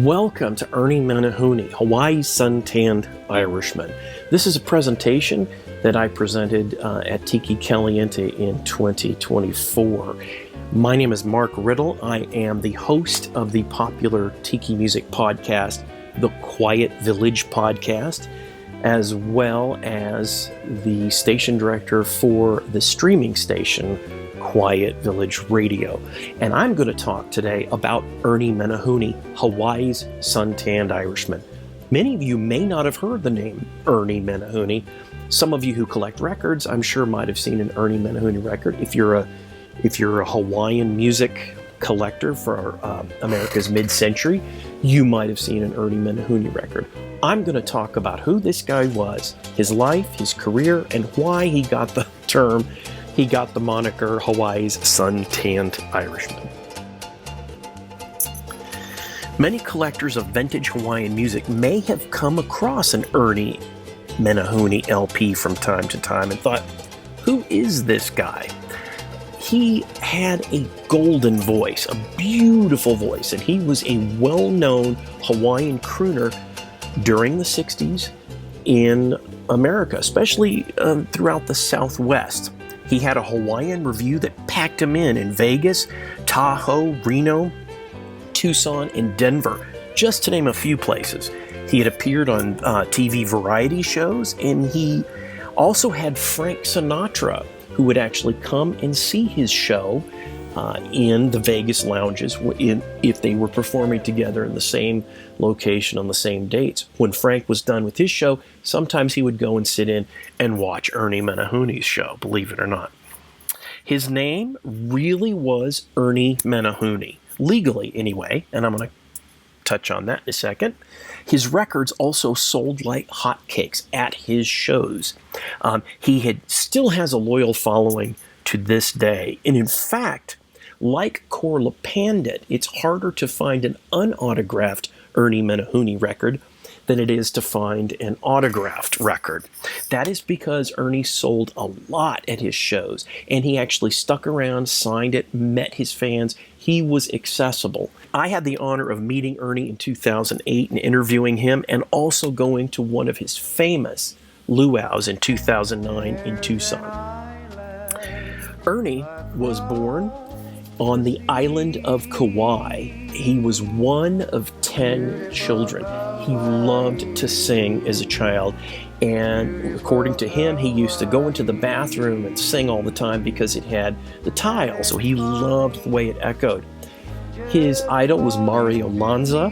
Welcome to Ernie Menehune-Hawaii's Sun Tanned Irishman. This is a presentation that I presented at Tiki Caliente in 2024. My name is Mark Riddle. I am the host of the popular Tiki music podcast, the Quiet Village podcast, as well as the station director for the streaming station, Quiet Village Radio. And I'm going to talk today about Ernie Menehune-Hawaii's Sun Tanned Irishman. Many of you may not have heard the name Ernie Menehune. Some of you who collect records, I'm sure, might have seen an Ernie Menehune record. If you're a Hawaiian music collector for America's mid-century, you might have seen an Ernie Menehune record. I'm going to talk about who this guy was, his life, his career, and why he got the moniker Hawaii's Sun Tanned Irishman. Many collectors of vintage Hawaiian music may have come across an Ernie Menehune LP from time to time and thought, who is this guy? He had a golden voice, a beautiful voice, and he was a well-known Hawaiian crooner during the 60s in America, especially throughout the Southwest. He had a Hawaiian review that packed him in Vegas, Tahoe, Reno, Tucson, and Denver, just to name a few places. He had appeared on TV variety shows, and he also had Frank Sinatra, who would actually come and see his show in the Vegas lounges if they were performing together in the same location on the same dates. When Frank was done with his show, sometimes he would go and sit in and watch Ernie Menehune's show, believe it or not. His name really was Ernie Menehune, legally anyway, and I'm going to touch on that in a second. His records also sold like hotcakes at his shows. He still has a loyal following to this day, and in fact, like Corla Pandit, it's harder to find an unautographed Ernie Menehune record than it is to find an autographed record. That is because Ernie sold a lot at his shows, and he actually stuck around, signed it, met his fans. He was accessible. I had the honor of meeting Ernie in 2008 and interviewing him, and also going to one of his famous luau's in 2009 in Tucson. Ernie was born on the island of Kauai. He was one of 10 children. He loved to sing as a child, and according to him, he used to go into the bathroom and sing all the time because it had the tile, so he loved the way it echoed. His idol was Mario Lanza,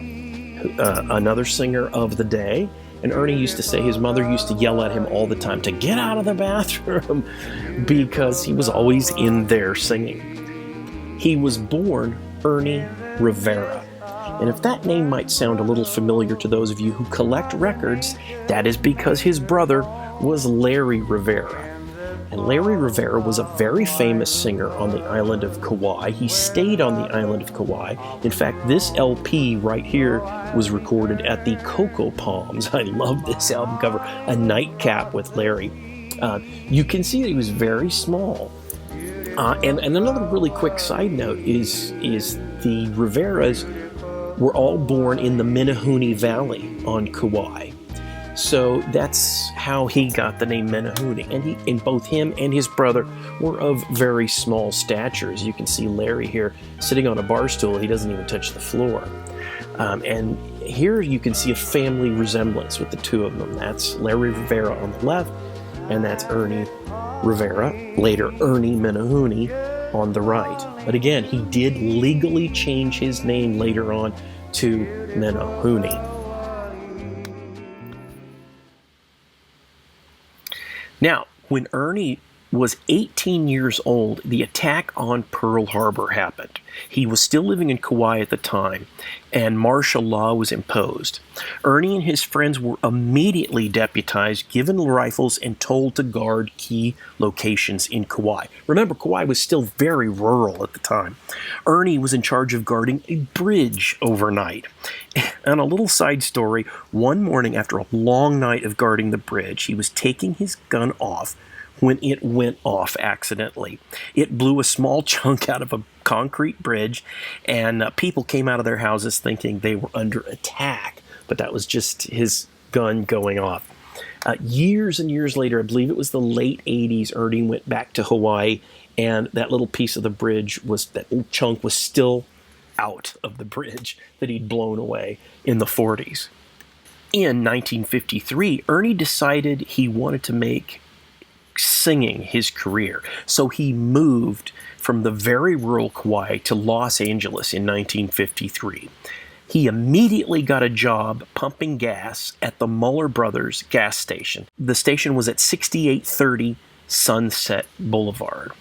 another singer of the day, and Ernie used to say his mother used to yell at him all the time to get out of the bathroom because he was always in there singing. He was born Ernie Rivera. And if that name might sound a little familiar to those of you who collect records, that is because his brother was Larry Rivera. And Larry Rivera was a very famous singer on the island of Kauai. He stayed on the island of Kauai. In fact, this LP right here was recorded at the Cocoa Palms. I love this album cover, a nightcap with Larry. You can see that he was very small. And another really quick side note is the Riveras were all born in the Menehune Valley on Kauai. So that's how he got the name Menehune. And both him and his brother were of very small stature. As you can see Larry here sitting on a bar stool. He doesn't even touch the floor. And here you can see a family resemblance with the two of them. That's Larry Rivera on the left, and that's Ernie Rivera, later Ernie Menehune, on the right. But again, he did legally change his name later on to Menehune. Now, when Ernie was 18 years old, the attack on Pearl Harbor happened. He was still living in Kauai at the time, and martial law was imposed. Ernie and his friends were immediately deputized, given rifles, and told to guard key locations in Kauai. Remember, Kauai was still very rural at the time. Ernie was in charge of guarding a bridge overnight. And a little side story, one morning after a long night of guarding the bridge, he was taking his gun off when it went off accidentally. It blew a small chunk out of a concrete bridge, and people came out of their houses thinking they were under attack, but that was just his gun going off. Years and years later, I believe it was the late 80s, Ernie went back to Hawaii, and that little piece of the bridge that little chunk was still out of the bridge that he'd blown away in the 40s. In 1953, Ernie decided he wanted to make singing his career. So he moved from the very rural Kauai to Los Angeles in 1953. He immediately got a job pumping gas at the Muller Brothers gas station. The station was at 6830 Sunset Boulevard.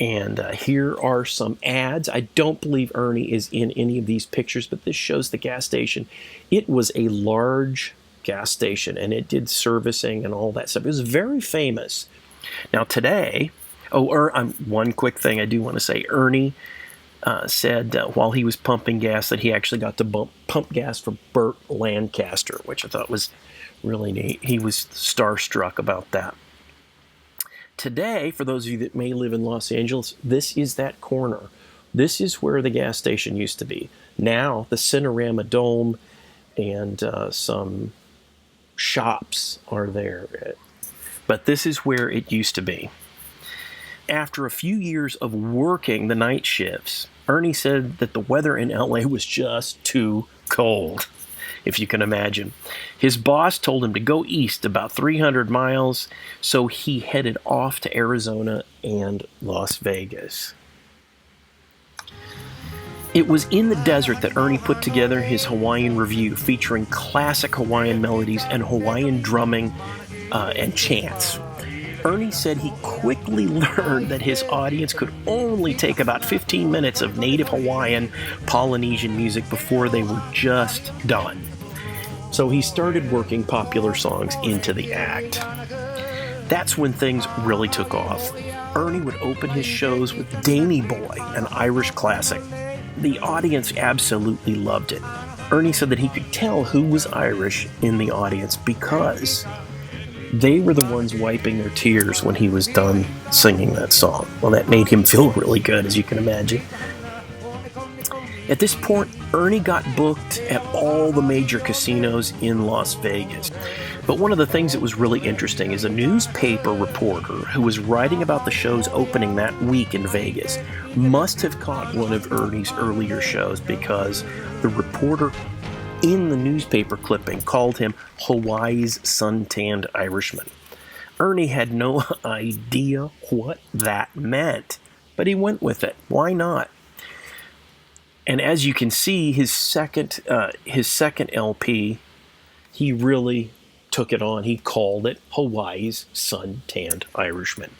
And here are some ads. I don't believe Ernie is in any of these pictures, but this shows the gas station. It was a large gas station, and it did servicing and all that stuff. It was very famous. Now today, one quick thing I do want to say. Ernie said while he was pumping gas that he actually got to pump gas for Burt Lancaster, which I thought was really neat. He was starstruck about that. Today, for those of you that may live in Los Angeles, this is that corner. This is where the gas station used to be. Now, the Cinerama Dome and some shops are there. But this is where it used to be. After a few years of working the night shifts, Ernie said that the weather in LA was just too cold, if you can imagine. His boss told him to go east about 300 miles, so he headed off to Arizona and Las Vegas. It was in the desert that Ernie put together his Hawaiian Review, featuring classic Hawaiian melodies and Hawaiian drumming and chants. Ernie said he quickly learned that his audience could only take about 15 minutes of native Hawaiian Polynesian music before they were just done. So he started working popular songs into the act. That's when things really took off. Ernie would open his shows with Danny Boy, an Irish classic. The audience absolutely loved it. Ernie said that he could tell who was Irish in the audience because they were the ones wiping their tears when he was done singing that song. Well, that made him feel really good, as you can imagine. At this point, Ernie got booked at all the major casinos in Las Vegas. But one of the things that was really interesting is a newspaper reporter who was writing about the show's opening that week in Vegas must have caught one of Ernie's earlier shows, because the reporter in the newspaper clipping called him Hawaii's Sun Tanned Irishman. Ernie had no idea what that meant, but he went with it. Why not? And as you can see, his second LP, he really took it on. He called it Hawaii's Sun Tanned Irishman.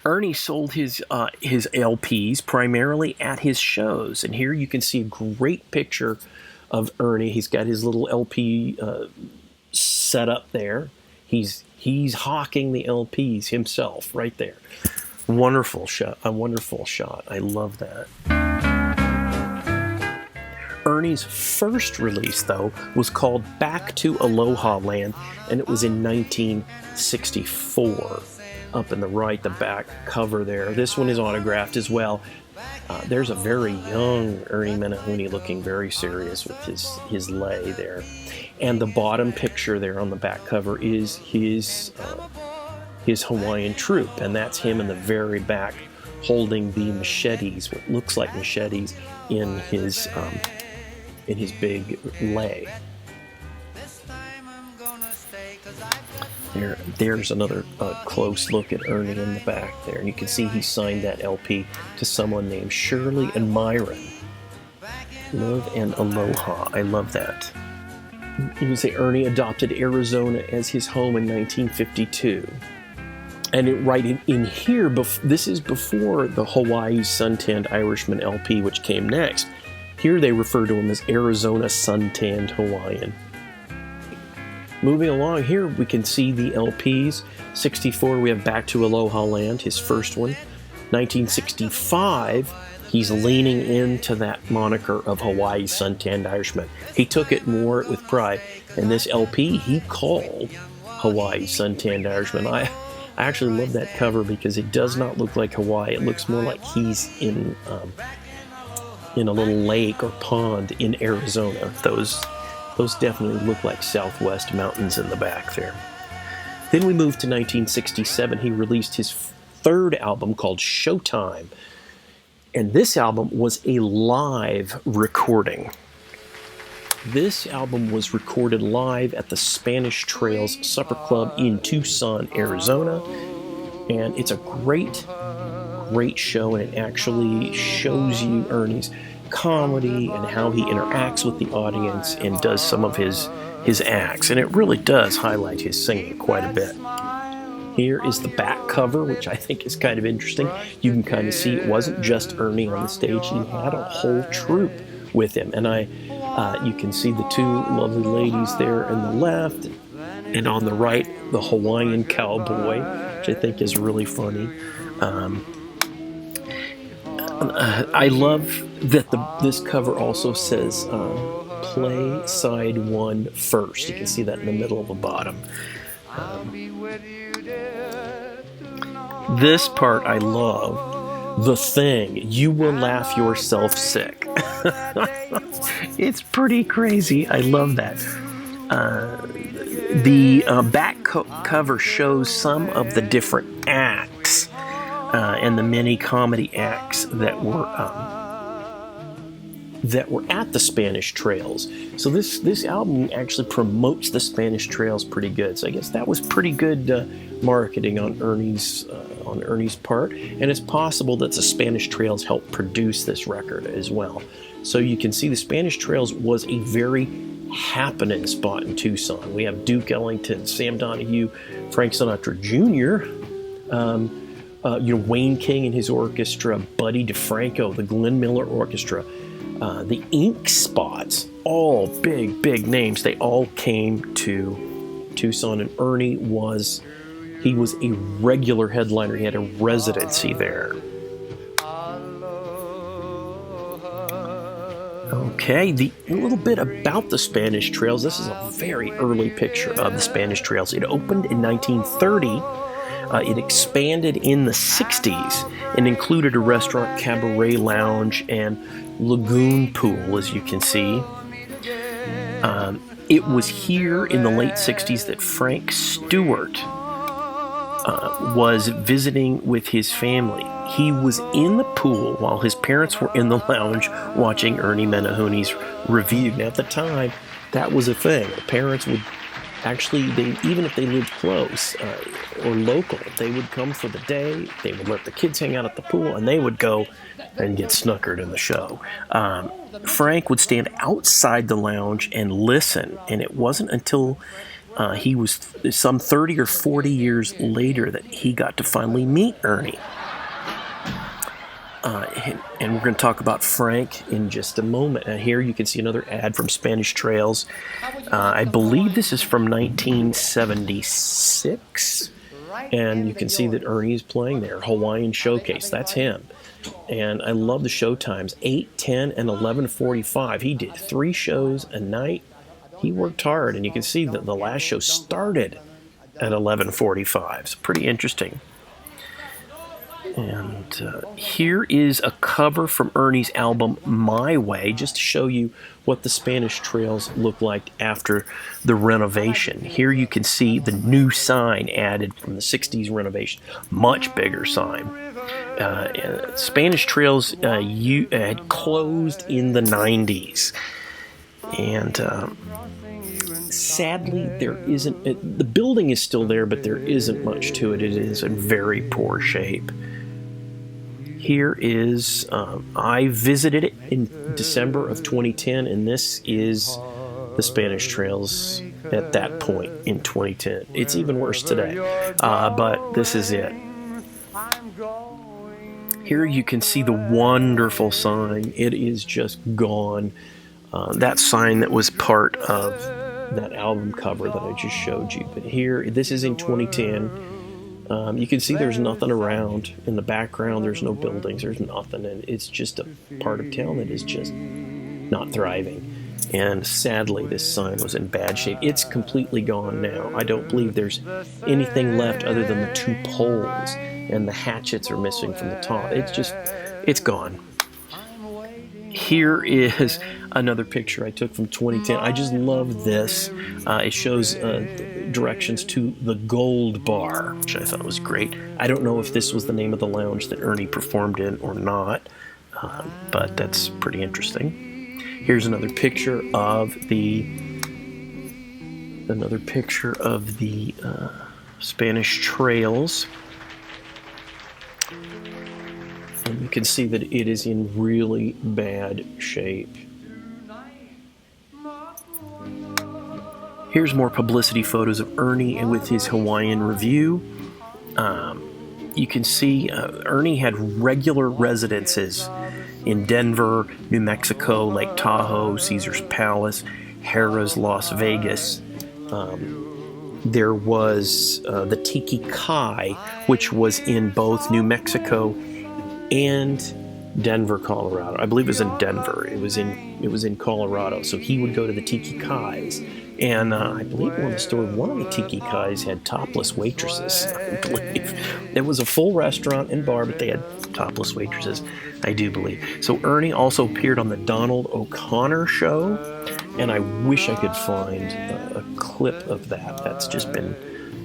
Ernie sold his LPs primarily at his shows, and here you can see a great picture of Ernie. He's got his little LP set up there. He's hawking the LPs himself right there. Wonderful shot. A wonderful shot. I love that. Ernie's first release, though, was called Back to Aloha Land, and it was in 1964. Up in the right, the back cover there. This one is autographed as well. There's a very young Ernie Menehune looking very serious with his lei there. And the bottom picture there on the back cover is his Hawaiian troupe, and that's him in the very back holding the machetes, what looks like machetes, in his big lei. There's another close look at Ernie in the back there, and you can see he signed that LP to someone named Shirley and Myron. Love and Aloha. I love that. You can say Ernie adopted Arizona as his home in 1952. And right in here, this is before the Hawaii's Sun Tanned Irishman LP, which came next. Here they refer to him as Arizona Sun Tanned Hawaiian. Moving along here, we can see the LPs. 64, we have Back to Aloha Land, his first one. 1965, he's leaning into that moniker of Hawaii's Sun Tanned Irishman. He took it more with pride. And this LP he called Hawaii, Sun Tanned Irishman. I actually love that cover because it does not look like Hawaii. It looks more like he's in a little lake or pond in Arizona. Those definitely look like Southwest mountains in the back there. Then we moved to 1967. He released his third album called Showtime. And this album was a live recording. This album was recorded live at the Spanish Trails Supper Club in Tucson, Arizona. And it's a great show, and it actually shows you Ernie's comedy and how he interacts with the audience and does some of his acts. And it really does highlight his singing quite a bit. Here is the back cover, which I think is kind of interesting. You can kind of see it wasn't just Ernie on the stage. He had a whole troupe with him. And you can see the two lovely ladies there on the left, and on the right, the Hawaiian cowboy, which I think is really funny. I love that this cover also says play side 1 first. You can see that in the middle of the bottom. This part I love. The Thing, you will laugh yourself sick. It's pretty crazy. I love that. The back cover shows some of the different acts and the many comedy acts that were at the Spanish Trails. So this album actually promotes the Spanish Trails pretty good. So I guess that was pretty good marketing on Ernie's part. And it's possible that the Spanish Trails helped produce this record as well. So you can see the Spanish Trails was a very happening spot in Tucson. We have Duke Ellington, Sam Donahue, Frank Sinatra Jr., Wayne King and his orchestra, Buddy DeFranco, the Glenn Miller Orchestra, the Ink Spots, all big names. They all came to Tucson, and Ernie was a regular headliner. He had a residency there. Okay, a little bit about the Spanish Trails. This is a very early picture of the Spanish Trails. It opened in 1930. It expanded in the 60s and included a restaurant, cabaret lounge, and lagoon pool, as you can see. It was here in the late 60s that Frank Stewart was visiting with his family. He was in the pool while his parents were in the lounge watching Ernie Menehune's review. Now, at the time, that was a thing. The parents would actually, even if they lived close or local, they would come for the day. They would let the kids hang out at the pool, and they would go and get snookered in the show. Frank would stand outside the lounge and listen, and it wasn't until he was some 30 or 40 years later that he got to finally meet Ernie. And we're going to talk about Frank in just a moment. And here you can see another ad from Spanish Trails. I believe this is from 1976. And you can see that Ernie is playing there. Hawaiian Showcase, that's him. And I love the show times, 8, 10, and 11:45. He did 3 shows a night. He worked hard, and you can see that the last show started at 11:45. It's pretty interesting. And here is a cover from Ernie's album My Way, just to show you what the Spanish Trails look like after the renovation. Here you can see the new sign added from the 60s renovation. Much bigger sign. Spanish Trails had closed in the 90s. And sadly, there isn't... the building is still there, but there isn't much to it. It is in very poor shape. Here is, I visited it in December of 2010, and this is the Spanish Trails at that point in 2010. It's even worse today, but this is it. Here you can see the wonderful sign. It is just gone. That sign that was part of that album cover that I just showed you. But here, this is in 2010. You can see there's nothing around in the background. There's no buildings. There's nothing. And it's just a part of town that is just not thriving. And sadly, this sign was in bad shape. It's completely gone now. I don't believe there's anything left other than the 2 poles, and the hatchets are missing from the top. It's gone. Here is another picture I took from 2010. I just love this. It shows directions to the Gold Bar, which I thought was great. I don't know if this was the name of the lounge that Ernie performed in or not, but that's pretty interesting. Here's another picture of the Spanish Trails. And you can see that it is in really bad shape. Here's more publicity photos of Ernie and with his Hawaiian Review. You can see Ernie had regular residences in Denver, New Mexico, Lake Tahoe, Caesar's Palace, Harrah's Las Vegas. There was the Tiki Kai, which was in both New Mexico and Denver, Colorado. I believe it was in Denver. It was in Colorado. So he would go to the Tiki Kais, and I believe one of the Tiki Kais had topless waitresses. I believe it was a full restaurant and bar, but they had topless waitresses, I do believe. So Ernie also appeared on the Donald O'Connor show, and I wish I could find a clip of that. That's just been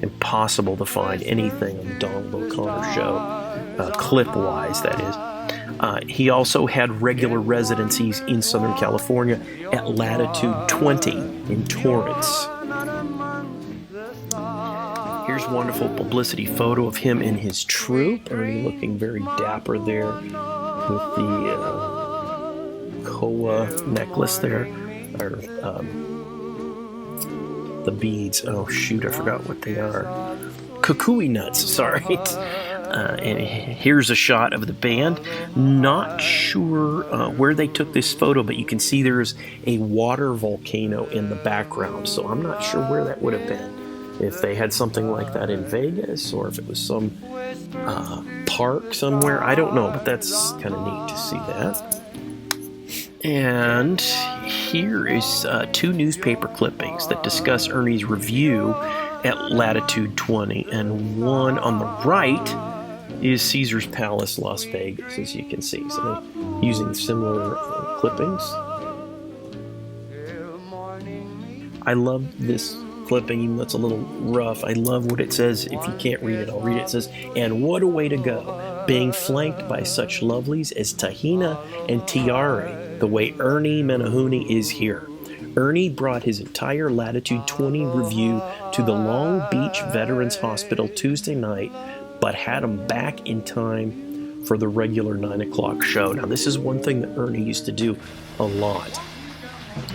impossible to find anything on the Donald O'Connor show, clip-wise, that is. He also had regular residencies in Southern California at Latitude 20 in Torrance. Here's a wonderful publicity photo of him and his troupe. Ernie looking very dapper there with the koa necklace there, or the beads. Oh shoot, I forgot what they are. Kukui nuts, sorry. And here's a shot of the band. Not sure where they took this photo, but you can see there's a water volcano in the background. So I'm not sure where that would have been. If they had something like that in Vegas, or if it was some park somewhere. I don't know, but that's kind of neat to see that. And here is 2 newspaper clippings that discuss Ernie's review at Latitude 20. And one on the right is Caesar's Palace, Las Vegas, as you can see. So they're using similar clippings. I love this clipping, even though it's a little rough. I love what it says. If you can't read it, I'll read it. It says, "And what a way to go, being flanked by such lovelies as Tahina and Tiare, the way Ernie Menehune is here." Ernie brought his entire Latitude 20 review to the Long Beach Veterans Hospital Tuesday night, but had him back in time for the regular 9 o'clock show. Now, this is one thing that Ernie used to do a lot.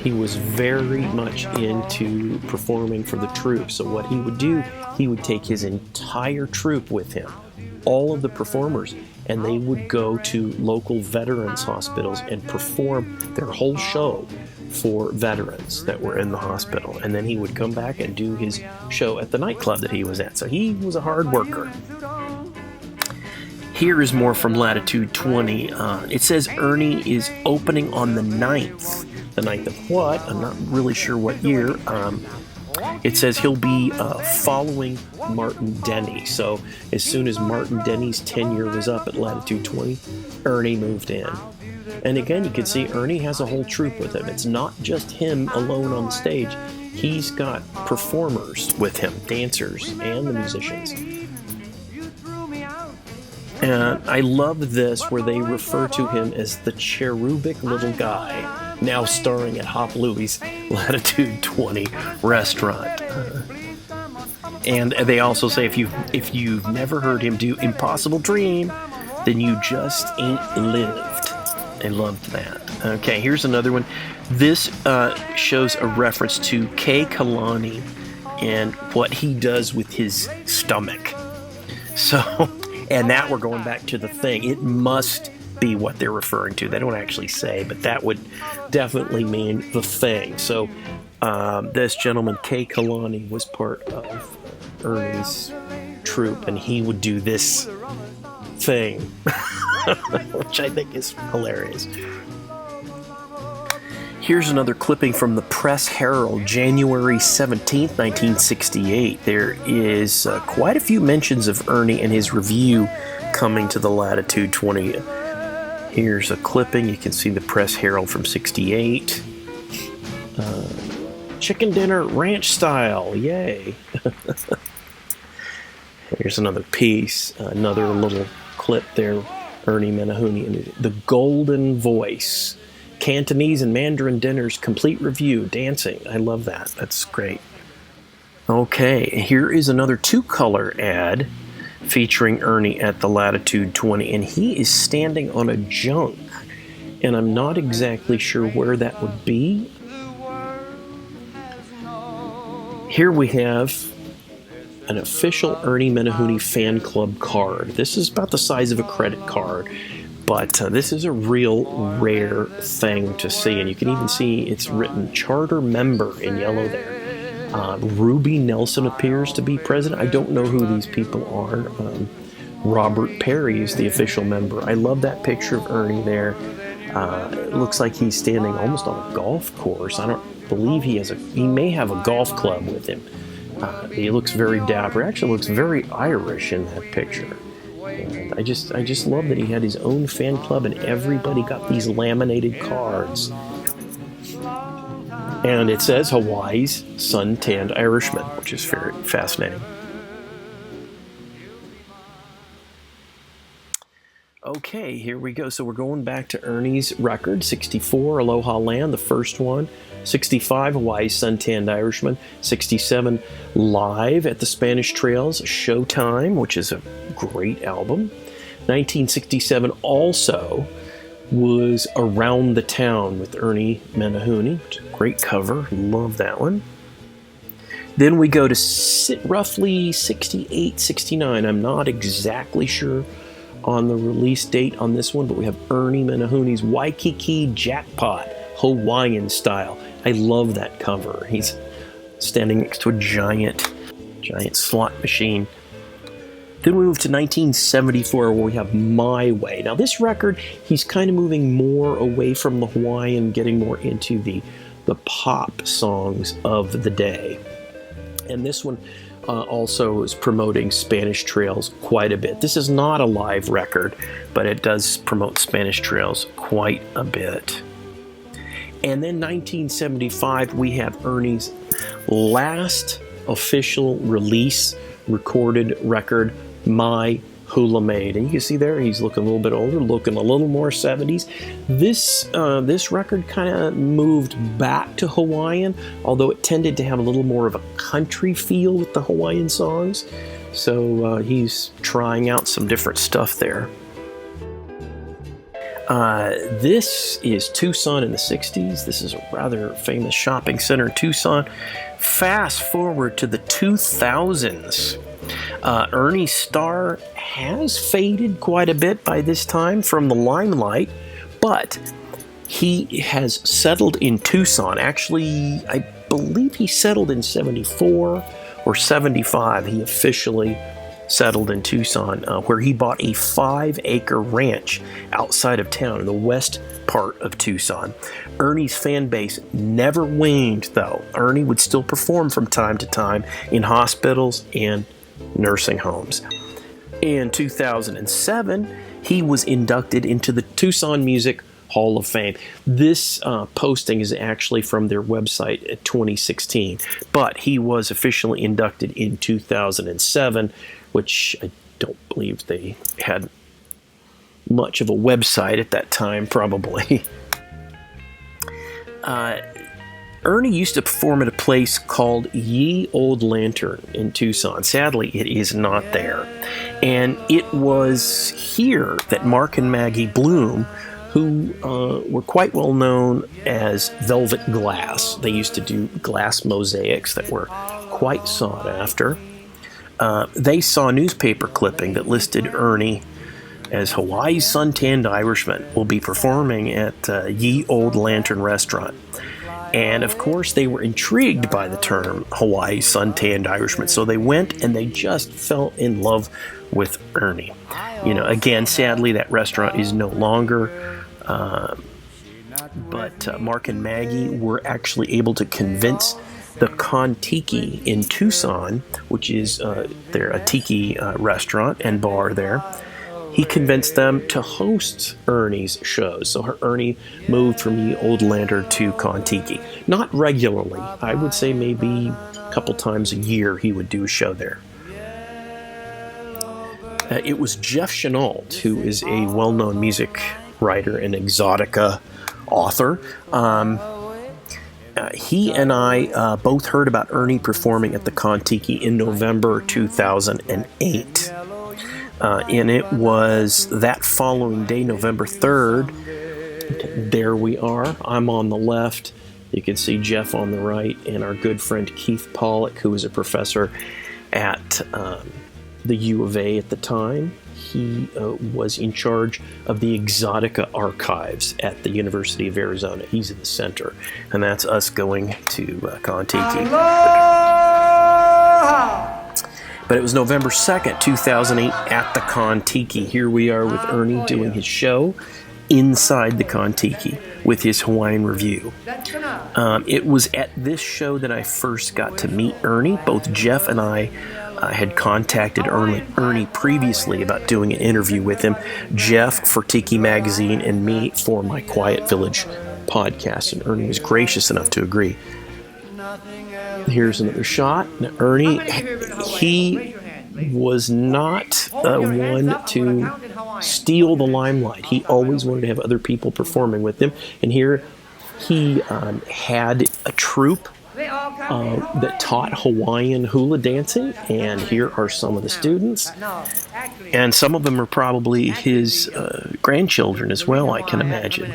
He was very much into performing for the troupe. So what he would do, he would take his entire troupe with him, all of the performers, and they would go to local veterans hospitals and perform their whole show for veterans that were in the hospital. And then he would come back and do his show at the nightclub that he was at. So he was a hard worker. Here is more from Latitude 20. It says Ernie is opening on the 9th. The 9th of what? I'm not really sure what year. It says he'll be following Martin Denny. So as soon as Martin Denny's tenure was up at Latitude 20, Ernie moved in. And again, you can see Ernie has a whole troupe with him. It's not just him alone on the stage. He's got performers with him, dancers and the musicians. And I love this where they refer to him as the cherubic little guy, now starring at Hop Louie's Latitude 20 restaurant. And they also say if you've never heard him do Impossible Dream, then you just ain't lived. I loved that. Okay, here's another one. This shows a reference to Kay Kalani and what he does with his stomach. So, and that we're going back to the thing. It must be what they're referring to. They don't actually say, but that would definitely mean the thing. So this gentleman, Kay Kalani, was part of Ernie's troupe, and he would do this thing, which I think is hilarious. Here's another clipping from the Press Herald, January 17th, 1968. There is quite a few mentions of Ernie and his review coming to the Latitude 20. Here's a clipping. You can see the Press Herald from 68. Chicken dinner, ranch style. Yay. Here's another piece, another little clip there. Ernie Menehune, The Golden Voice. Cantonese and Mandarin dinners, complete review, dancing. I love that. That's great. Okay, here is another two-color ad featuring Ernie at the Latitude 20, and he is standing on a junk, and I'm not exactly sure where that would be. Here we have an official Ernie Menehune fan club card. This is about the size of a credit card, but this is a real rare thing to see, and you can even see it's written charter member in yellow there. Ruby Nelson appears to be president. I don't know who these people are. Robert Perry is the official member. I love that picture of Ernie there. It looks like he's standing almost on a golf course. I don't believe he may have a golf club with him. He looks very dapper. He actually looks very Irish in that picture. And I just love that he had his own fan club and everybody got these laminated cards. And it says Hawaii's Sun Tanned Irishman, which is very fascinating. Okay, here we go. So we're going back to Ernie's record, 64, Aloha Land, the first one. 65, Hawaii's Sun Tanned Irishman. 67, Live at the Spanish Trails, Showtime, which is a great album. 1967 also was Around the Town with Ernie Menehune. Great cover, love that one. Then we go to roughly 68, 69. I'm not exactly sure on the release date on this one, but we have Ernie Menehune's Waikiki Jackpot, Hawaiian style. I love that cover. He's standing next to a giant slot machine. Then we move to 1974, where we have My Way. Now this record, he's kind of moving more away from the Hawaiian, getting more into the pop songs of the day. And this one also is promoting Spanish Trails quite a bit. This is not a live record, but it does promote Spanish Trails quite a bit. And then 1975, we have Ernie's last official release recorded record, My Hula Maid. And you can see there, he's looking a little bit older, looking a little more 70s. This record kind of moved back to Hawaiian, although it tended to have a little more of a country feel with the Hawaiian songs. So he's trying out some different stuff there. This is Tucson in the 60s. This is a rather famous shopping center in Tucson. Fast forward to the 2000s. Ernie's star has faded quite a bit by this time from the limelight, but he has settled in Tucson. Actually, I believe he settled in 74 or 75. He officially settled in Tucson, where he bought a 5-acre ranch outside of town in the west part of Tucson. Ernie's fan base never waned, though. Ernie would still perform from time to time in hospitals and nursing homes. In 2007, he was inducted into the Tucson Music Hall of Fame. This posting is actually from their website at 2016, but he was officially inducted in 2007, which I don't believe they had much of a website at that time, probably. Ernie used to perform at a place called Ye Old Lantern in Tucson. Sadly, it is not there. And it was here that Mark and Maggie Bloom, who were quite well known as Velvet Glass. They used to do glass mosaics that were quite sought after. They saw a newspaper clipping that listed Ernie as Hawaii's Sun Tanned Irishman will be performing at Ye Old Lantern Restaurant. And of course, they were intrigued by the term Hawaii's Sun Tanned Irishman. So they went and they just fell in love with Ernie. You know, again, sadly, that restaurant is no longer. but Mark and Maggie were actually able to convince the Tiki in Tucson, which is they're a tiki restaurant and bar there. He convinced them to host Ernie's shows. So Ernie moved from the Old Lander to Tiki. Not regularly. I would say maybe a couple times a year he would do a show there. It was Jeff Chenault, who is a well-known music writer and exotica author. He and I both heard about Ernie performing at the Tiki in November 2008. And it was that following day, November 3rd. There we are. I'm on the left. You can see Jeff on the right, and our good friend Keith Pollack, who was a professor at the U of A at the time. He was in charge of the Exotica archives at the University of Arizona. He's in the center, and that's us going to Tiki. But it was November 2nd, 2008 at the Tiki. Here we are with Ernie doing his show inside the Tiki with his Hawaiian Review. It was at this show that I first got to meet Ernie. Both Jeff and I had contacted Ernie previously about doing an interview with him. Jeff for Tiki Magazine and me for my Quiet Village podcast. And Ernie was gracious enough to agree. Here's another shot. Now, Ernie, he was not one to steal the limelight. He always wanted to have other people performing with him. And here he had a troupe that taught Hawaiian hula dancing. And here are some of the students. And some of them are probably his grandchildren as well, I can imagine.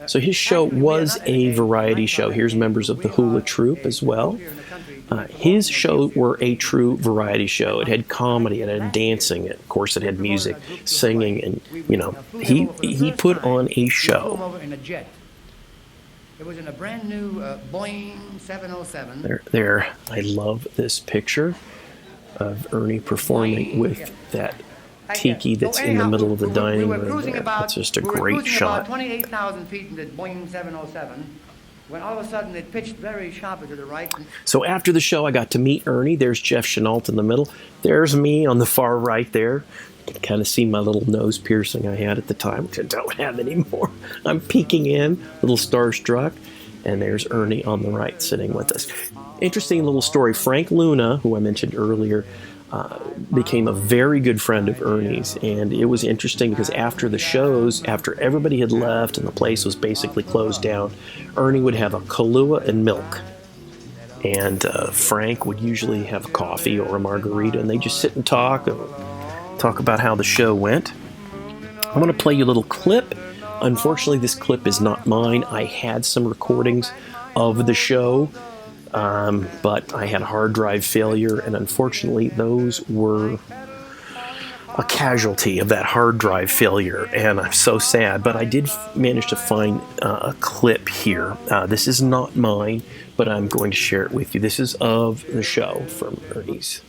So his show was a variety show. Here's members of the hula troupe as well. His show were a true variety show. It had comedy, it had dancing, of course it had music, singing, and he put on a show. It was in a brand new Boeing 707. There. I love this picture of Ernie performing with that tiki that's in the middle of the dining room there. That's just a great shot. About 28,000 feet in the Boeing 707, when all of a sudden it pitched very sharply to the right. So after the show, I got to meet Ernie. There's Jeff Chenault in the middle. There's me on the far right there. You can kind of see my little nose piercing I had at the time, which I don't have anymore. I'm peeking in, a little starstruck. And there's Ernie on the right sitting with us. Interesting little story. Frank Luna, who I mentioned earlier, became a very good friend of Ernie's, and it was interesting because after the shows, after everybody had left and the place was basically closed down, Ernie would have a Kahlua and milk, and Frank would usually have a coffee or a margarita, and they just sit and talk about how the show went. I want to play you a little clip. Unfortunately, this clip is not mine. I had some recordings of the show, but I had a hard drive failure, and unfortunately those were a casualty of that hard drive failure, and I'm so sad, but I did manage to find a clip here. This is not mine, but I'm going to share it with you. This is of the show from Ernie's.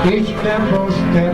Each tempo step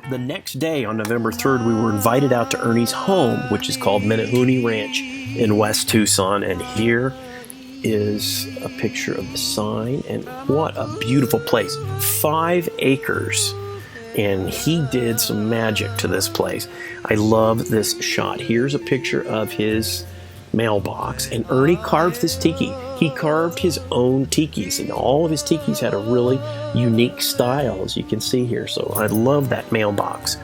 The next day, on November 3rd, we were invited out to Ernie's home, which is called Menehune Ranch in West Tucson. And here is a picture of the sign. And what a beautiful place. 5 acres. And he did some magic to this place. I love this shot. Here's a picture of his mailbox. And Ernie carved this tiki. He carved his own tikis, and all of his tikis had a really unique style, as you can see here. So I love that mailbox.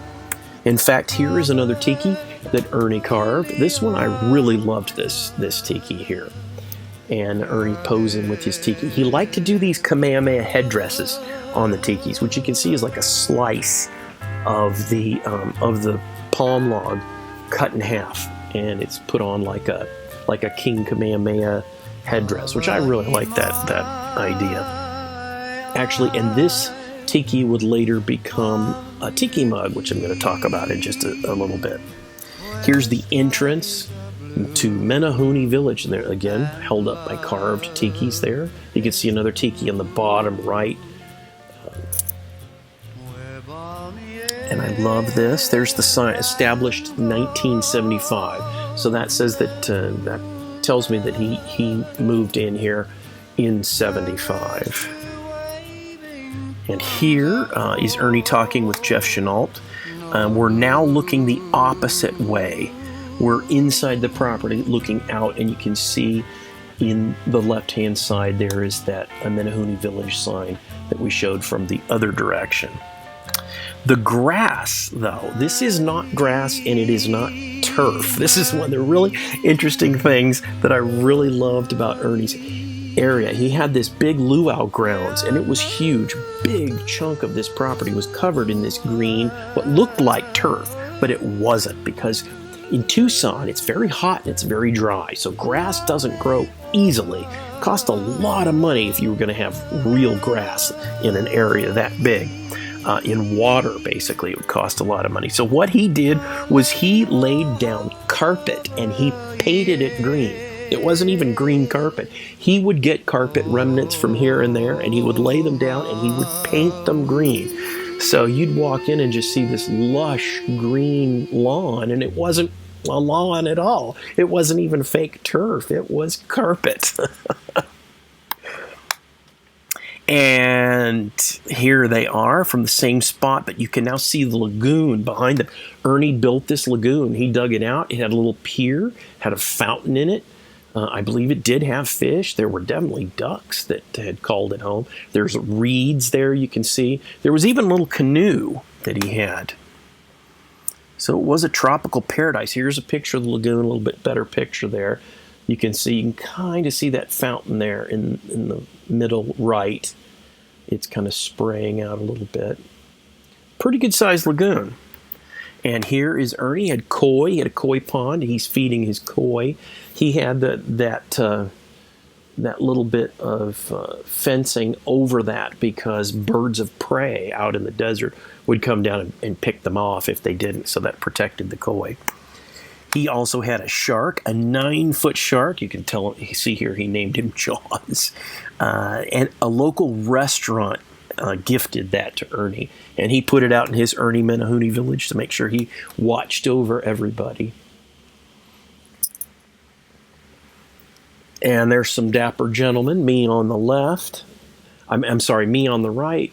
In fact, here is another tiki that Ernie carved. This one, I really loved this tiki here. And Ernie posing with his tiki. He liked to do these Kamehameha headdresses on the tikis, which you can see is like a slice of the palm log cut in half, and it's put on like a King Kamehameha headdress, which I really like that idea. Actually, and this tiki would later become a tiki mug, which I'm going to talk about in just a little bit. Here's the entrance to Menehune Village, and there again, held up by carved tikis there. You can see another tiki on the bottom right. And I love this. There's the sign, established 1975. So that says that tells me that he moved in here in 75. And here is Ernie talking with Jeff Chenault. We're now looking the opposite way. We're inside the property looking out, and you can see in the left-hand side there is that Menehune Village sign that we showed from the other direction. The grass, though, this is not grass and it is not turf. This is one of the really interesting things that I really loved about Ernie's area. He had this big luau grounds, and it was huge. Big chunk of this property was covered in this green, what looked like turf, but it wasn't, because in Tucson, it's very hot and it's very dry, so grass doesn't grow easily. It cost a lot of money if you were going to have real grass in an area that big. In water, basically, it would cost a lot of money. So what he did was he laid down carpet and he painted it green. It wasn't even green carpet. He would get carpet remnants from here and there, and he would lay them down and he would paint them green. So you'd walk in and just see this lush green lawn, and it wasn't a lawn at all. It wasn't even fake turf. It was carpet. And here they are from the same spot, but you can now see the lagoon behind them. Ernie built this lagoon. He dug it out. It had a little pier, had a fountain in it. I believe it did have fish. There were definitely ducks that had called it home. There's reeds there you can see. There was even a little canoe that he had. So it was a tropical paradise. Here's a picture of the lagoon, a little bit better picture there. You can kind of see that fountain there in the middle right. It's kind of spraying out a little bit. Pretty good sized lagoon. And here is Ernie. He had koi. He had a koi pond. He's feeding his koi. He had that little bit of fencing over that because birds of prey out in the desert would come down and pick them off if they didn't. So that protected the koi. He also had a shark, a 9-foot shark. You can see here he named him Jaws. And a local restaurant gifted that to Ernie. And he put it out in his Ernie Menehune Village to make sure he watched over everybody. And there's some dapper gentlemen, me on the left. I'm sorry, me on the right.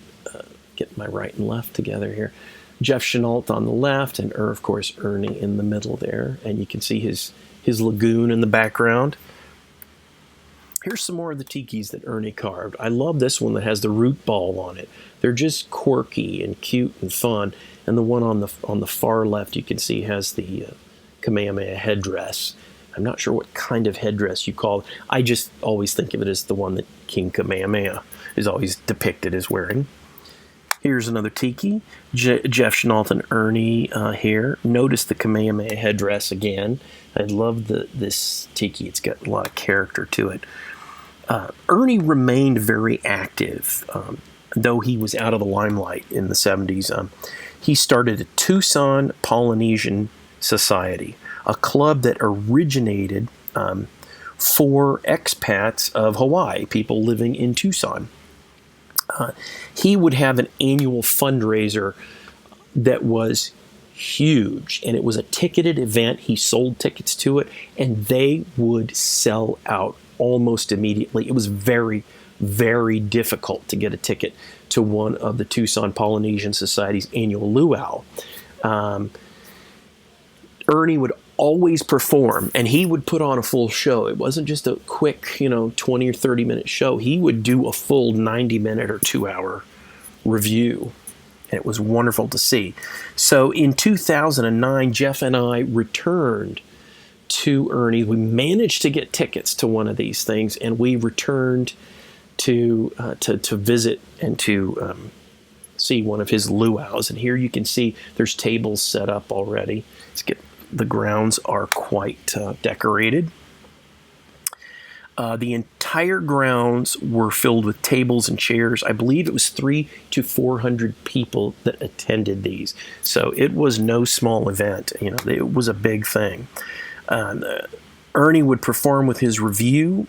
Get my right and left together here. Jeff Chenault on the left, and of course Ernie in the middle there. And you can see his lagoon in the background. Here's some more of the tikis that Ernie carved. I love this one that has the root ball on it. They're just quirky and cute and fun. And the one on the far left you can see has the Kamehameha headdress. I'm not sure what kind of headdress you call it. I just always think of it as the one that King Kamehameha is always depicted as wearing. Here's another tiki. Jeff Chenault and Ernie here. Notice the Kamehameha headdress again. I love this tiki. It's got a lot of character to it. Ernie remained very active, though he was out of the limelight in the 70s. He started a Tucson Polynesian Society, a club that originated for expats of Hawaii, people living in Tucson. He would have an annual fundraiser that was huge, and it was a ticketed event. He sold tickets to it, and they would sell out almost immediately. It was very, very difficult to get a ticket to one of the Tucson Polynesian Society's annual luau. Ernie would always perform, and he would put on a full show. It wasn't just a quick, 20 or 30 minute show. He would do a full 90-minute or 2-hour review. And it was wonderful to see. So in 2009, Jeff and I returned to Ernie. We managed to get tickets to one of these things, and we returned to visit and to see one of his luau's. And here you can see there's tables set up already. The grounds are quite decorated. The entire grounds were filled with tables and chairs. I believe it was 300 to 400 people that attended these. So it was no small event. It was a big thing. Ernie would perform with his review.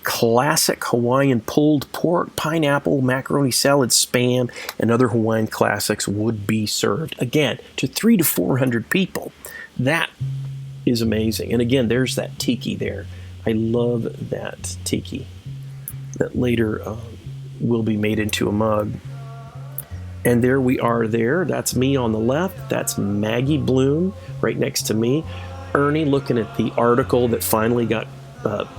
Classic Hawaiian pulled pork, pineapple, macaroni salad, Spam, and other Hawaiian classics would be served. Again, to 300 to 400 people. That is amazing. And again, there's that tiki there. I love that tiki that later will be made into a mug. And there we are there. That's me on the left. That's Maggie Bloom right next to me. Ernie looking at the article that finally got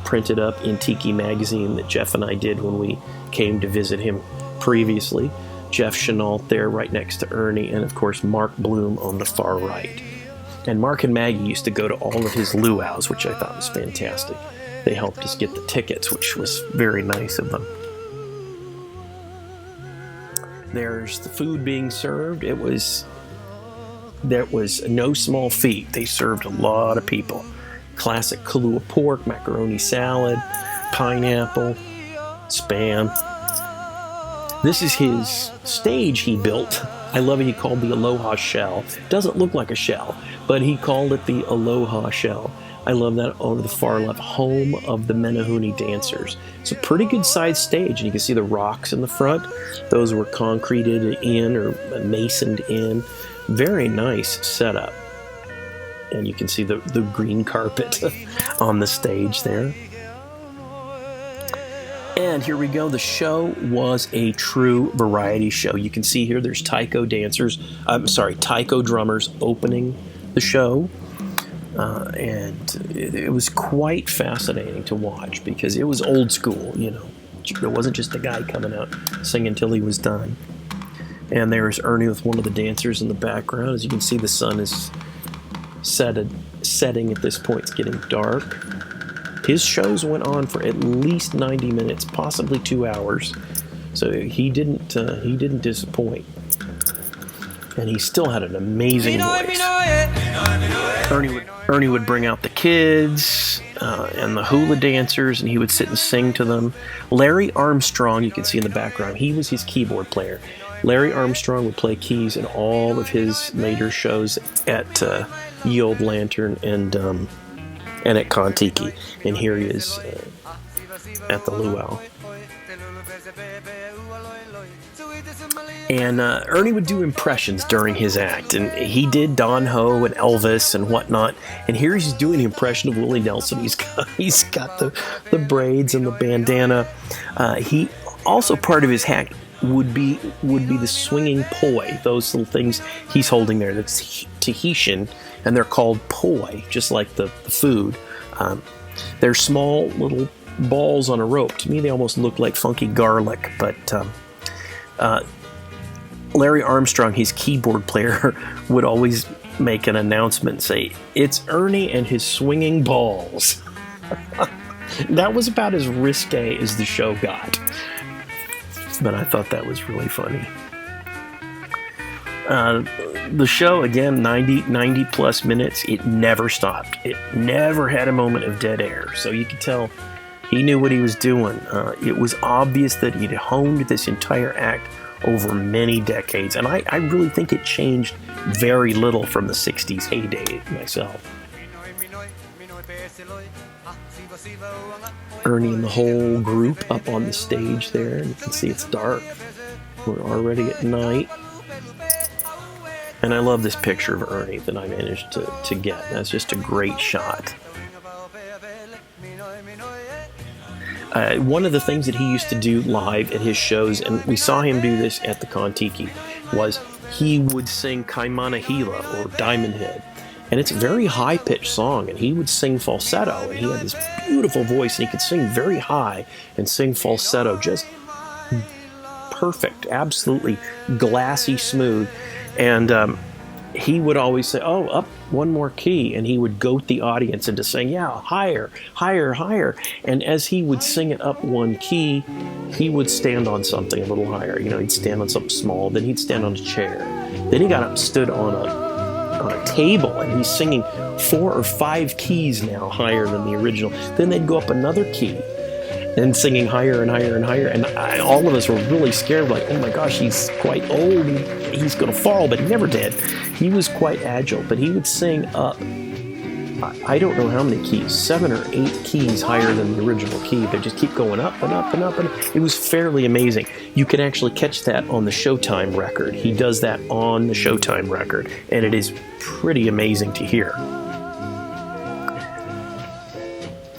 printed up in Tiki Magazine that Jeff and I did when we came to visit him previously. Jeff Chenault there right next to Ernie, and of course Mark Bloom on the far right. And Mark and Maggie used to go to all of his luau's, which I thought was fantastic. They helped us get the tickets, which was very nice of them. There's the food being served. That was no small feat. They served a lot of people. Classic Kahlua pork, macaroni salad, pineapple, Spam. This is his stage he built. I love it. He called the Aloha Shell. Doesn't look like a shell, but he called it the Aloha Shell. I love that. On the far left, home of the Menehune dancers. It's a pretty good sized stage, and you can see the rocks in the front. Those were concreted in or masoned in. Very nice setup. And you can see the green carpet on the stage there. And here we go. The show was a true variety show. You can see here there's taiko drummers opening the show. And it was quite fascinating to watch because it was old school, There wasn't just a guy coming out singing until he was done. And there's Ernie with one of the dancers in the background. As you can see, the sun is setting at this point. It's getting dark. His shows went on for at least 90 minutes, possibly 2 hours. So he didn't disappoint. And he still had an amazing voice. Ernie would bring out the kids and the hula dancers, and he would sit and sing to them. Larry Armstrong, you can see in the background, he was his keyboard player. Larry Armstrong would play keys in all of his later shows at Ye Olde Lantern and at Kon-Tiki. And here he is at the luau. And Ernie would do impressions during his act, and he did Don Ho and Elvis and whatnot. And here he's doing an impression of Willie Nelson. He's got the braids and the bandana. He also, part of his act would be the swinging poi. Those little things he's holding there. That's Tahitian, and they're called poi, just like the food. They're small little balls on a rope. To me, they almost look like funky garlic, but Larry Armstrong, his keyboard player, would always make an announcement and say, "It's Ernie and his swinging balls." That was about as risque as the show got. But I thought that was really funny. The show, again, 90 plus minutes. It never stopped. It never had a moment of dead air. So you could tell he knew what he was doing. It was obvious that he'd honed this entire act over many decades. And I really think it changed very little from the 60s heyday myself. Ernie and the whole group up on the stage there. And you can see it's dark. We're already at night. And I love this picture of Ernie that I managed to get. That's just a great shot. One of the things that he used to do live at his shows, and we saw him do this at the Kon-Tiki, was he would sing Kaimana Hila, or Diamond Head. And it's a very high-pitched song, and he would sing falsetto, and he had this beautiful voice, and he could sing very high and sing falsetto, just perfect, absolutely glassy smooth. And he would always say, "Oh, up one more key," and he would goat the audience into saying, "Yeah, higher, higher, higher." And as he would sing it up one key, he would stand on something a little higher. You know, he'd stand on something small, then he'd stand on a chair. Then he got up and stood on a table, and he's singing 4 or 5 keys now higher than the original. Then they'd go up another key and singing higher and higher and higher. And all of us were really scared, like, oh my gosh, he's quite old, he's going to fall, but he never did. He was quite agile, but he would sing up, I don't know how many keys, 7 or 8 keys higher than the original key, but just keep going up and up and up. And it was fairly amazing. You can actually catch that on the Showtime record. He does that on the Showtime record, and it is pretty amazing to hear.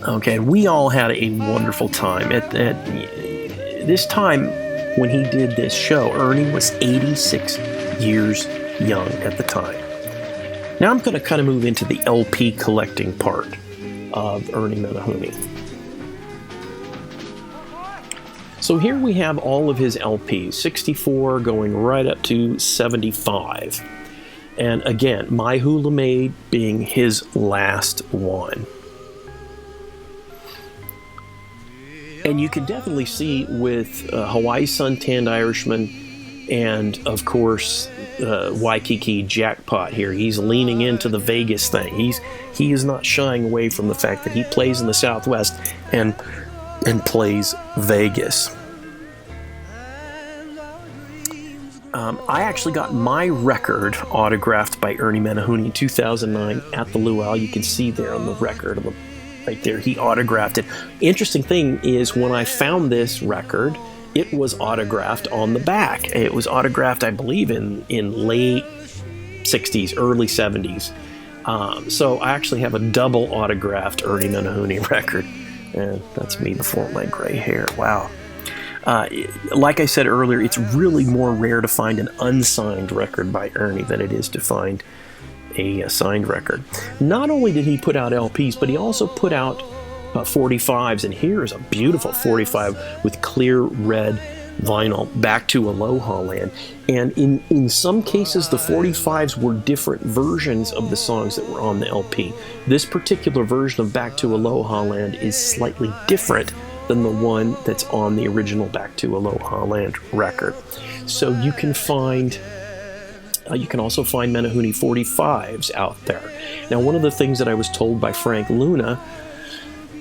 Okay, we all had a wonderful time. At this time, when he did this show, Ernie was 86 years young at the time. Now I'm going to kind of move into the LP collecting part of Ernie Menehune. So here we have all of his LPs, 64 going right up to 75. And again, My Hula Maid being his last one. And you can definitely see with Hawaii Sun Tanned Irishman and, of course, Waikiki Jackpot here. He's leaning into the Vegas thing. He is not shying away from the fact that he plays in the Southwest and plays Vegas. I actually got my record autographed by Ernie Menehune in 2009 at the Luau. You can see there on the record of the right there, he autographed it. Interesting thing is, when I found this record, it was autographed on the back. It was autographed, I believe, in late 60s, early 70s. So I actually have a double autographed Ernie Menehune record. And that's me before my gray hair. Wow. Like I said earlier, it's really more rare to find an unsigned record by Ernie than it is to find a signed record. Not only did he put out LPs, but he also put out 45s, and here is a beautiful 45 with clear red vinyl, Back to Aloha Land. And in some cases, the 45s were different versions of the songs that were on the LP. This particular version of Back to Aloha Land is slightly different than the one that's on the original Back to Aloha Land record. So you can find you can also find Menehune 45s out there. Now, one of the things that I was told by Frank Luna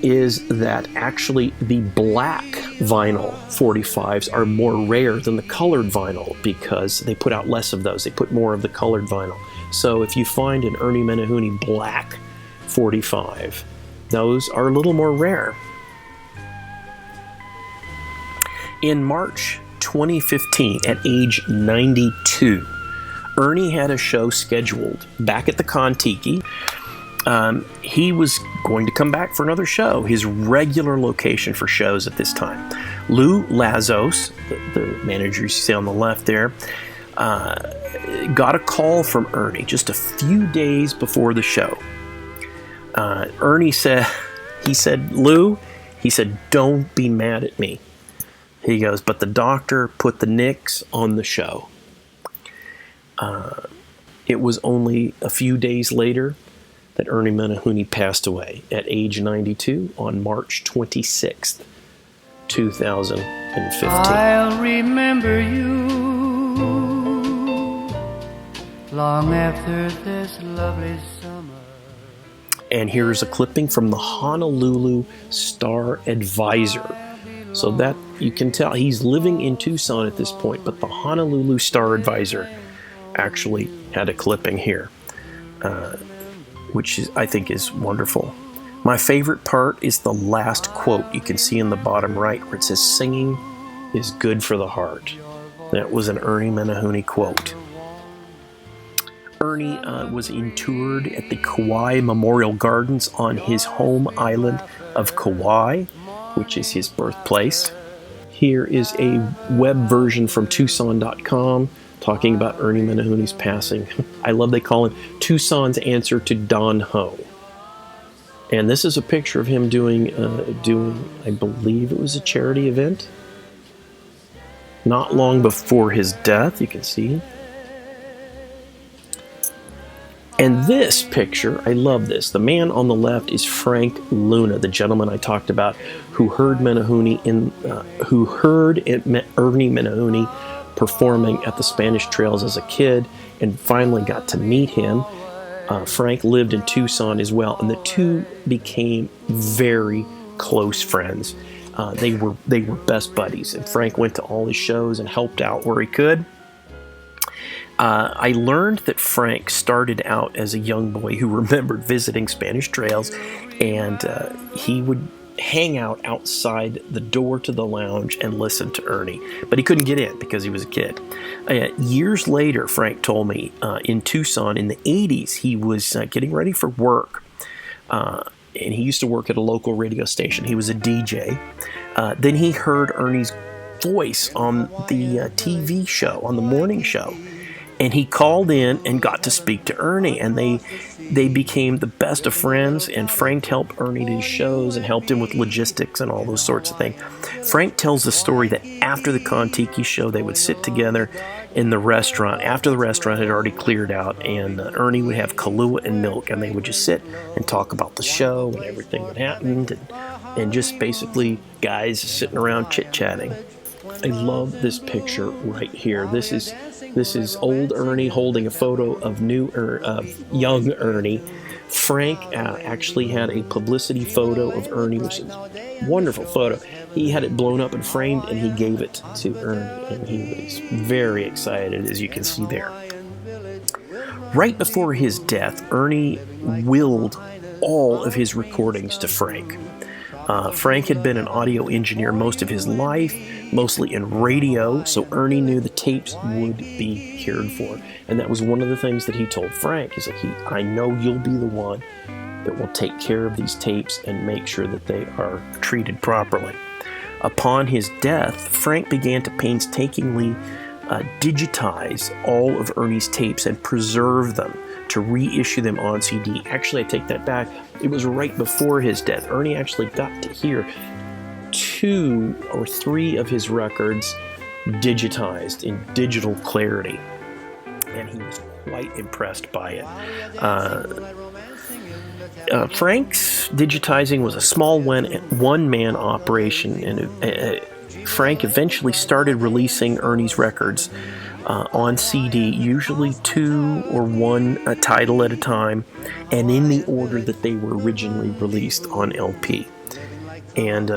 is that actually the black vinyl 45s are more rare than the colored vinyl because they put out less of those. They put more of the colored vinyl. So if you find an Ernie Menehune black 45, those are a little more rare. In March 2015, at age 92, Ernie had a show scheduled back at the Kon-Tiki. He was going to come back for another show, his regular location for shows at this time. Lou Lazos, the manager you see on the left there, got a call from Ernie just a few days before the show. Ernie said, Lou, he said, don't be mad at me. He goes, but the doctor put the nix on the show. It was only a few days later that Ernie Menehune passed away at age 92 on March 26th, 2015. I'll remember you long after this lovely summer. And here's a clipping from the Honolulu Star Advisor. So that you can tell he's living in Tucson at this point, but the Honolulu Star Advisor actually had a clipping here, which I think is wonderful. My favorite part is the last quote you can see in the bottom right, where it says, "Singing is good for the heart." That was an Ernie Menehune quote. Ernie was interred at the Kauai Memorial Gardens on his home island of Kauai, which is his birthplace. Here is a web version from Tucson.com talking about Ernie Menehune's passing. I love they call him Tucson's answer to Don Ho. And this is a picture of him doing, I believe it was a charity event. Not long before his death, you can see. And this picture, I love this. The man on the left is Frank Luna, the gentleman I talked about, who heard Ernie Menehune performing at the Spanish Trails as a kid, and finally got to meet him. Frank lived in Tucson as well, and the two became very close friends. They were best buddies, and Frank went to all his shows and helped out where he could. I learned that Frank started out as a young boy who remembered visiting Spanish Trails, and he would hang out outside the door to the lounge and listen to Ernie, but he couldn't get in because he was a kid. Years later, Frank told me in Tucson in the 80s, he was getting ready for work, and he used to work at a local radio station. He was a DJ. Then he heard Ernie's voice on the TV show, on the morning show. And he called in and got to speak to Ernie, and they became the best of friends, and Frank helped Ernie do shows and helped him with logistics and all those sorts of things. Frank tells the story that after the Kon-Tiki show, they would sit together in the restaurant, after the restaurant had already cleared out, and Ernie would have Kahlua and milk, and they would just sit and talk about the show and everything that happened, and just basically guys sitting around chit-chatting. I love this picture right here. This is old Ernie holding a photo of young Ernie. Frank actually had a publicity photo of Ernie, which is a wonderful photo. He had it blown up and framed, and he gave it to Ernie, and he was very excited, as you can see there. Right before his death, Ernie willed all of his recordings to Frank. Frank had been an audio engineer most of his life, mostly in radio, so Ernie knew the tapes would be cared for. And that was one of the things that he told Frank. He's like, I know you'll be the one that will take care of these tapes and make sure that they are treated properly. Upon his death, Frank began to painstakingly digitize all of Ernie's tapes and preserve them to reissue them on CD. Actually, I take that back. It was right before his death. Ernie actually got to hear 2 or 3 of his records digitized in digital clarity, and he was quite impressed by it. Frank's digitizing was a small one-man operation, and Frank eventually started releasing Ernie's records on CD, usually 2 or 1 title at a time, and in the order that they were originally released on LP. And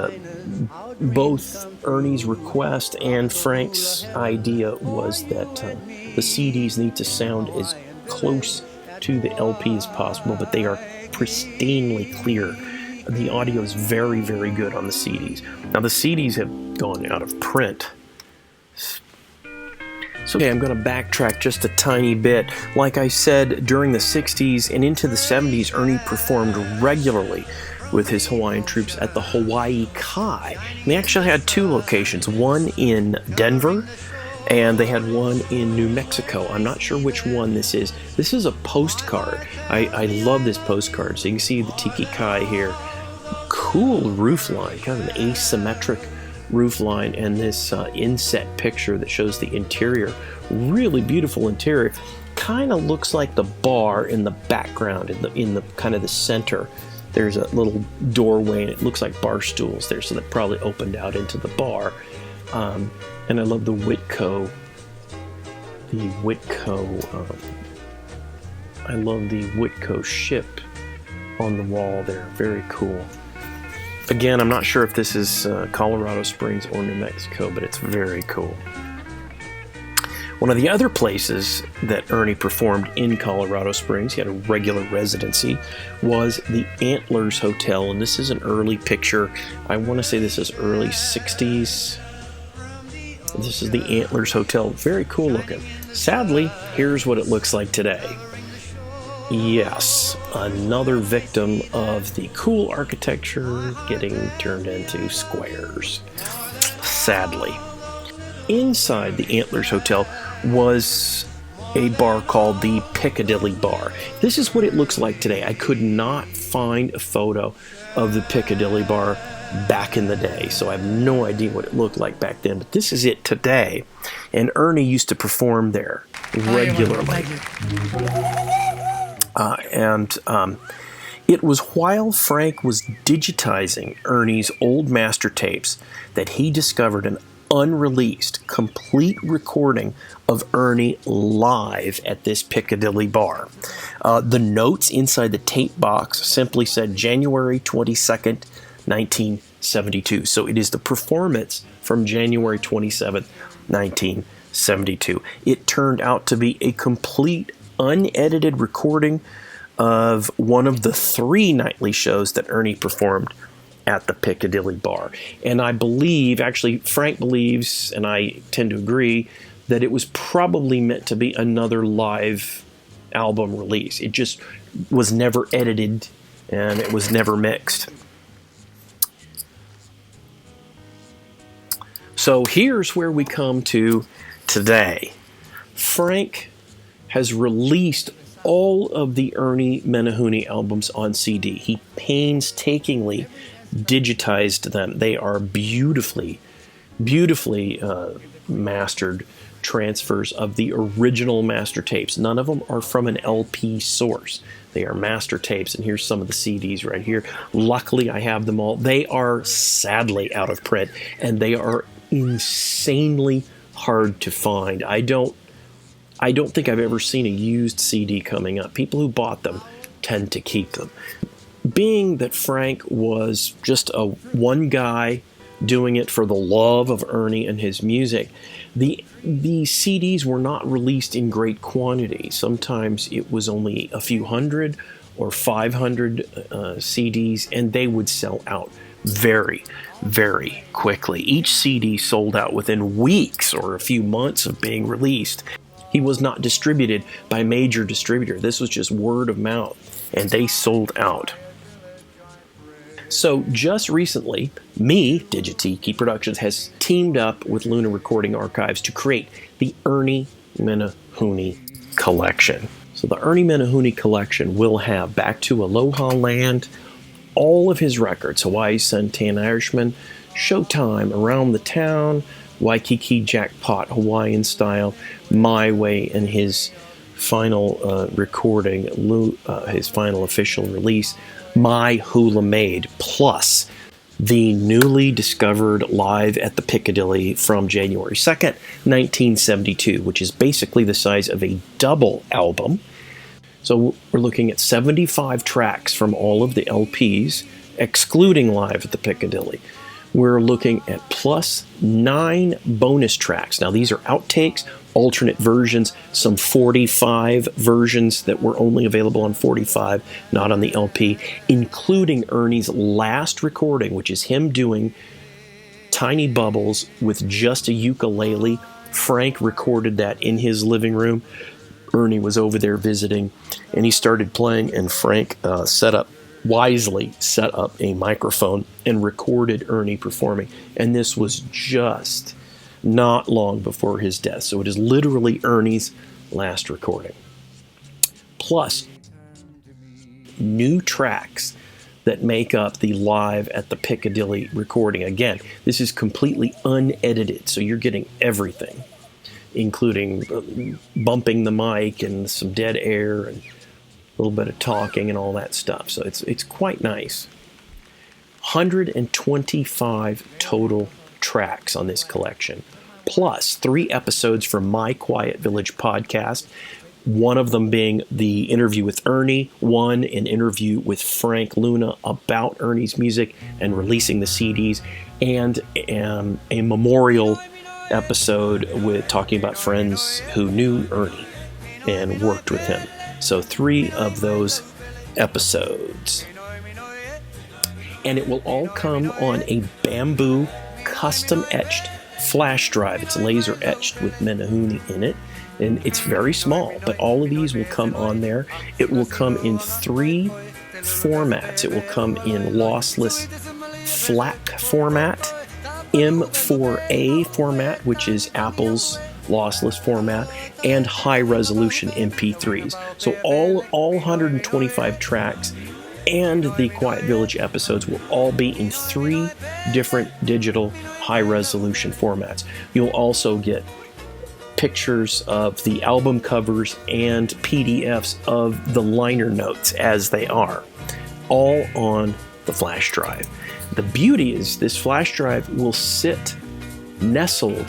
both Ernie's request and Frank's idea was that the CDs need to sound as close to the LP as possible, but they are pristinely clear. The audio is very, very good on the CDs. Now, the CDs have gone out of print. So, okay, I'm going to backtrack just a tiny bit. Like I said, during the 60s and into the 70s, Ernie performed regularly with his Hawaiian troops at the Hawaii Kai. And they actually had 2 locations, one in Denver, and they had one in New Mexico. I'm not sure which one this is. This is a postcard. I love this postcard. So you can see the Tiki Kai here. Cool roof line, kind of an asymmetric roof line, and this inset picture that shows the interior. Really beautiful interior. Kind of looks like the bar in the background, in the kind of the center. There's a little doorway, and it looks like bar stools there, so that probably opened out into the bar. And I love the Whitco. I love the Whitco ship on the wall there. Very cool. Again, I'm not sure if this is Colorado Springs or New Mexico, but it's very cool. One of the other places that Ernie performed in Colorado Springs, he had a regular residency, was the Antlers Hotel, and this is an early picture. I want to say this is early 60s. This is the Antlers Hotel. Very cool looking. Sadly, here's what it looks like today. Yes, another victim of the cool architecture getting turned into squares. Sadly. Inside the Antlers Hotel was a bar called the Piccadilly Bar. This is what it looks like today. I could not find a photo of the Piccadilly Bar back in the day, so I have no idea what it looked like back then, but this is it today. And Ernie used to perform there regularly. It was while Frank was digitizing Ernie's old master tapes that he discovered an unreleased, complete recording of Ernie live at this Piccadilly Bar. The notes inside the tape box simply said January 22nd, 1972. So it is the performance from January 27th, 1972. It turned out to be a complete, unedited recording of one of the 3 nightly shows that Ernie performed at the Piccadilly Bar. And I believe, actually Frank believes, and I tend to agree, that it was probably meant to be another live album release. It just was never edited and it was never mixed. So here's where we come to today. Frank has released all of the Ernie Menehune albums on CD. He painstakingly digitized them. They are beautifully mastered transfers of the original master tapes. None of them are from an LP source. They are master tapes, and here's some of the CDs right here. Luckily, I have them all. They are sadly out of print, and they are insanely hard to find. I don't think I've ever seen a used CD coming up. People who bought them tend to keep them. Being that Frank was just a one guy doing it for the love of Ernie and his music, the CDs were not released in great quantity. Sometimes it was only a few hundred or 500 CDs, and they would sell out very, very quickly. Each CD sold out within weeks or a few months of being released. He was not distributed by a major distributor. This was just word of mouth, and they sold out. So just recently, Tiki Productions, has teamed up with Luna Recording Archives to create the Ernie Menehune Collection. So the Ernie Menehune Collection will have Back to Aloha Land, all of his records, Hawaii, Sun Tanned Irishman, Showtime, Around the Town, Waikiki Jackpot, Hawaiian Style, My Way, and his final recording, his final official release, My Hula Maid, plus the newly discovered Live at the Piccadilly from January 2nd, 1972, which is basically the size of a double album. So we're looking at 75 tracks from all of the LPs, excluding Live at the Piccadilly. We're looking at plus 9 bonus tracks. Now these are outtakes, alternate versions, some 45 versions that were only available on 45, not on the LP, including Ernie's last recording, which is him doing Tiny Bubbles with just a ukulele. Frank recorded that in his living room. Ernie was over there visiting, and he started playing, and Frank wisely set up a microphone and recorded Ernie performing. And this was just not long before his death. So it is literally Ernie's last recording. Plus, new tracks that make up the Live at the Piccadilly recording. Again, this is completely unedited, so you're getting everything, including bumping the mic and some dead air and a little bit of talking and all that stuff. So it's quite nice. 125 total tracks on this collection, plus 3 episodes from My Quiet Village podcast, one of them being the interview with Ernie, an interview with Frank Luna about Ernie's music and releasing the CDs, and a memorial episode with talking about friends who knew Ernie and worked with him. So 3 of those episodes. And it will all come on a bamboo custom etched flash drive. It's laser etched with Menehune in it. And it's very small, but all of these will come on there. It will come in 3 formats. It will come in lossless FLAC format, M4A format, which is Apple's lossless format, and high resolution MP3s. So all 125 tracks and the Quiet Village episodes will all be in 3 different digital high resolution formats. You'll also get pictures of the album covers and PDFs of the liner notes as they are, all on the flash drive. The beauty is this flash drive will sit nestled,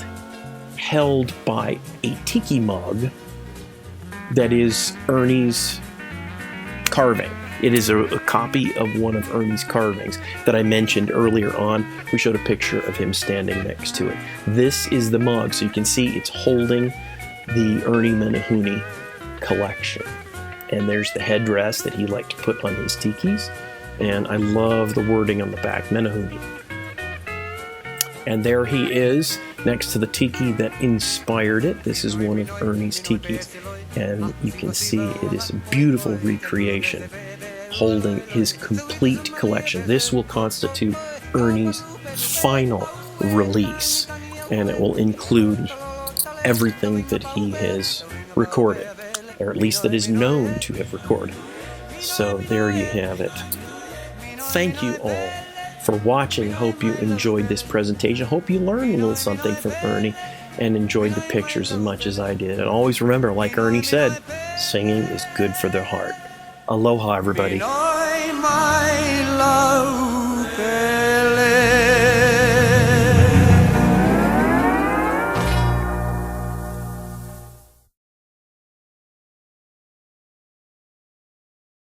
held by a tiki mug that is Ernie's carving. It is a copy of one of Ernie's carvings that I mentioned earlier on. We showed a picture of him standing next to it. This is the mug, so you can see it's holding the Ernie Menehune collection. And there's the headdress that he liked to put on his tikis. And I love the wording on the back, Menehune. And there he is, next to the tiki that inspired it. This is one of Ernie's tikis. And you can see it is a beautiful recreation, holding his complete collection. This will constitute Ernie's final release, and it will include everything that he has recorded, or at least that is known to have recorded. So there you have it. Thank you all for watching. Hope you enjoyed this presentation. Hope you learned a little something from Ernie and enjoyed the pictures as much as I did. And always remember, like Ernie said, singing is good for the heart. Aloha, everybody.